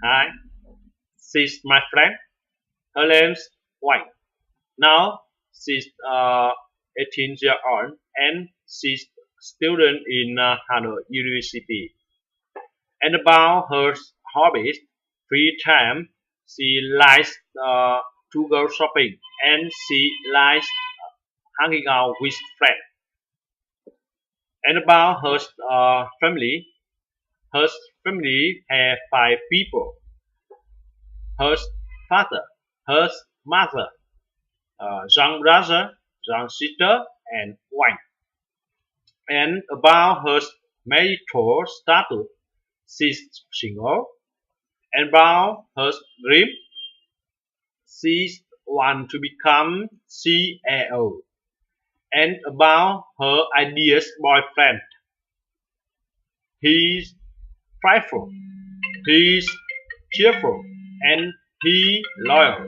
Hi, she's my friend. Her name's White. Now she's 18 years old and she's student in Hanoi University. And about her hobbies, free time, she likes to go shopping and she likes hanging out with friends. And about family, her family have 5 people. Her father, her mother, young brother, young sister, and wife. And about her marital status, she's single. And about her dream, she wants to become CAO. And about her ideas boyfriend, he's prideful, he's cheerful, and he loyal.